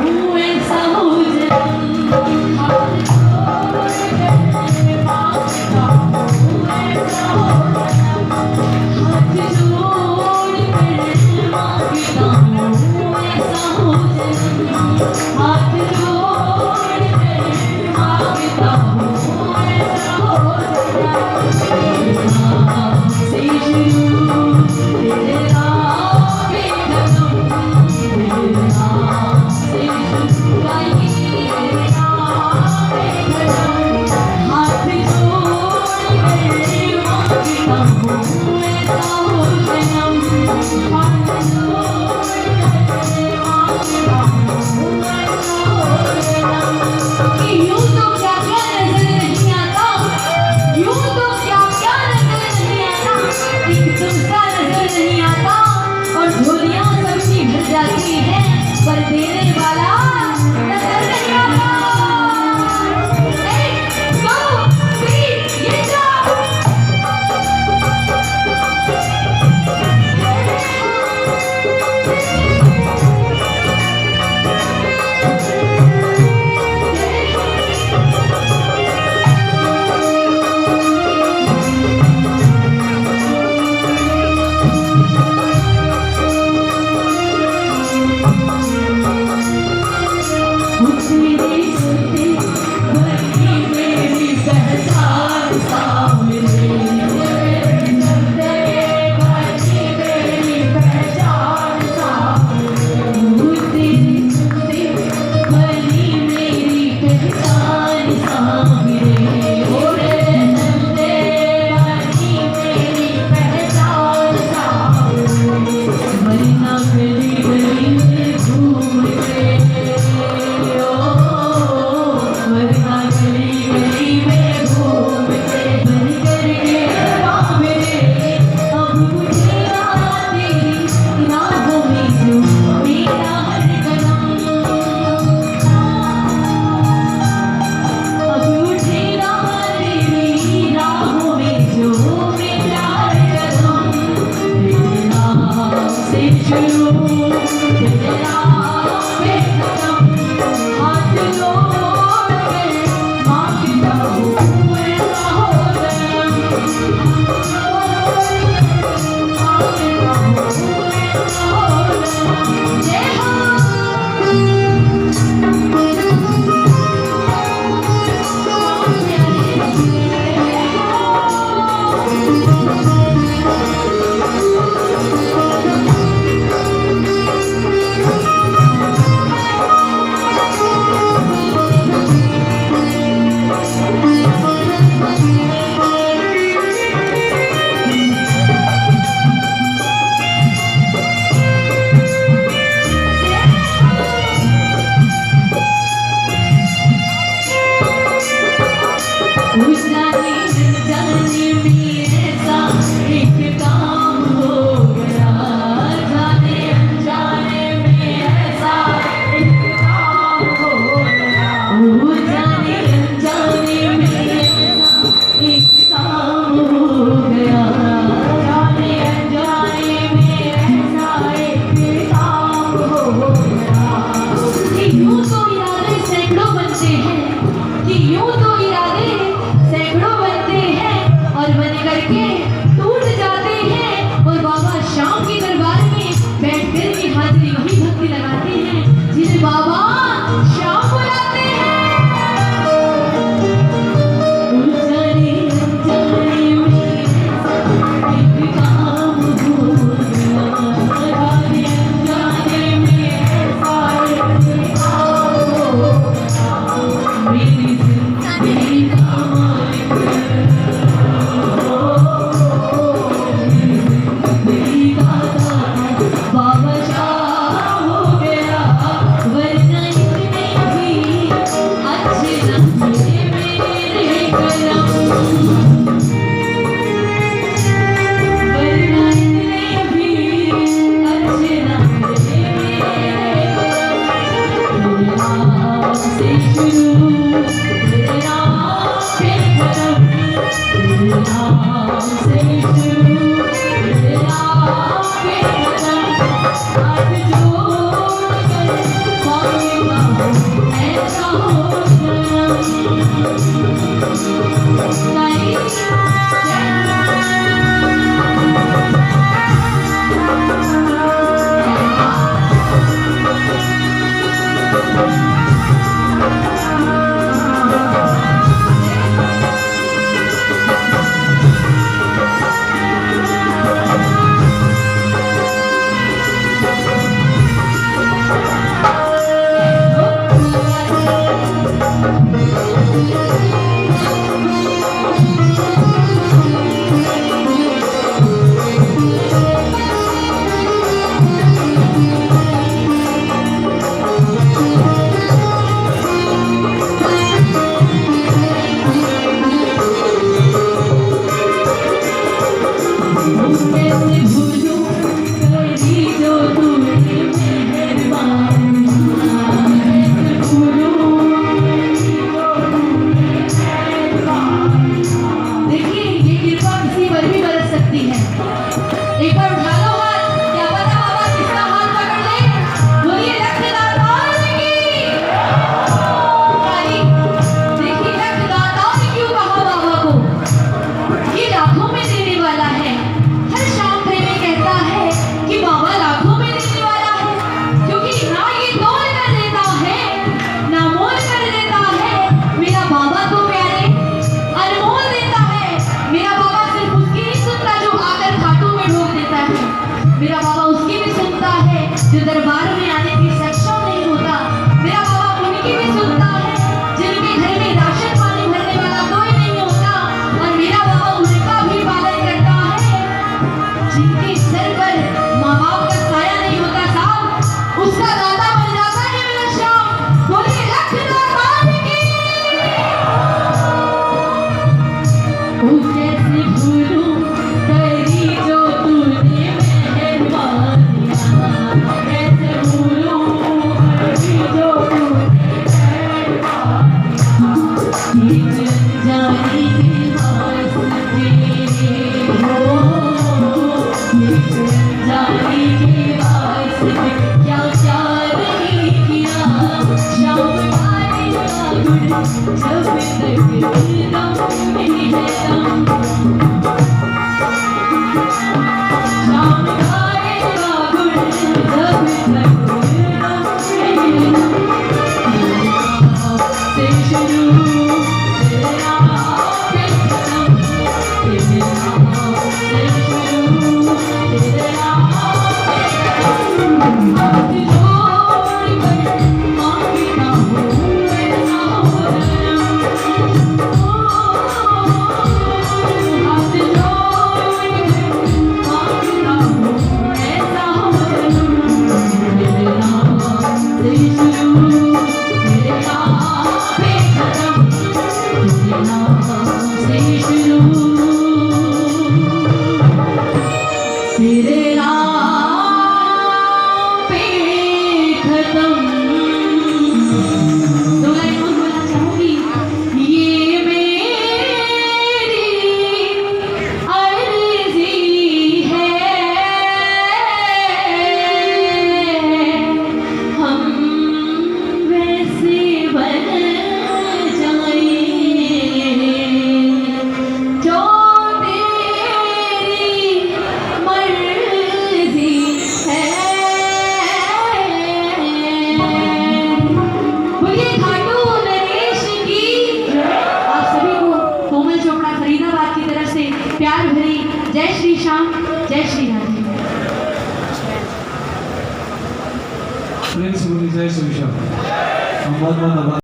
हूँ ऐसा हो जन्म हाथ जोड़ के मांगता हूँ ऐसा हो जन्म हाथ जोड़ के मांगता हूँ ऐसा हो जन्म हाथ जोड़ के मांगता हूँ ऐसा हो जन्म नाम से शुरू तेरे नाम पे खत्म तेरे नाम से शुरू आई तेरे नाम पे खत्म हाथ जोड़ के मांगता हूँ ऐसा हो जन्म हाथ जोड़ के मांगता हूँ ऐसा हो जन्म कि यूं तो क्या क्या नजर नहीं आता यूं तो क्या क्या नजर नहीं आता एक तुमसा नजर नहीं आता और झोलियां सबकी भर जाती है पर देने वाला नजर नहीं आता एक दो तीन ये जाओ मेरे सुनते बनी मेरी पहचान सामने बनी मेरी पहचान सामने तेरे सुनते बनी मेरी पहचान सामने बनी मेरी पहचान सामने मरना गली गली में घूम के मरना गली गली में घूम के बन करके राह मेरे अब मुझे याद तेरी राहों में जो मेरा हर कदम अब मुझे याद तेरी राहों में जो मेरा हर कदम तेरे नाम से शुरू तेरे नाम पे खत्म हाथ जोड़ के मांगता हूँ ऐसा हो जन्म मांगता हूँ ऐसा हो जन्म जय जाने में ऐसा एक काम हो गया जाने अनजाने में ऐसा एक काम हो गया जाने अनजाने में ऐसा एक काम हो गया जाने अनजाने में ऐसा एक काम हो गया कि यूं तो इरादे सैकड़ों बनते हैं कि यूं तो इरादे सैकड़ों बनते हैं और बन करके टूट जाते हैं और बाबा शाम के दरबार में बैठकर की हाजिरी वही भक्ति लगाते हैं जिन्हें बाबा शाम बुलाते हैं जाने अनजाने में एक काम हो गया जाने अनजाने में ऐसा एक काम हो गया मेरी जिंदगी का मालिक मेरी का दाता बाबा शाह हो गया वरना इतने भी अच्छे लम्हे मेरे कलम वरना इतने भी अच्छे लम्हे मेरे कलम तेरे नाम से शुरू तेरे नाम पे खत्म तेरे नाम से शुरू तेरे नाम पे खत्म हाथ जोड़ कर मांगता जब तक दम नहीं है दम शाम खाएगा गुल जब तक दम नहीं है दम से शुरू तेरे नाम पे खत्म तेरे नाम से शुरू तेरे नाम पे खत्म हाथ जोड़ कर मांगता हूँ ऐसा वरदान हाथ जोड़ कर मांगता हूँ ऐसा वरदान तेरे नाम से शुरू तेरे नाम पे खत्म तेरे नाम से शुरू तेरे नाम पे खत्म दो लाइन और बोलना चाहूंगी ये मेरी अर्जी है हम वैसे बन जाएं जो तेरी मर्जी है बोलिए खाटू नरेश की आप सभी को कोमल चोपड़ा फरीदाबाद की तरफ से प्यार भरी जय श्री श्याम जय श्री राधे प्रिंस मुनि जय श्री श्याम। हम बहुत बहुत आभार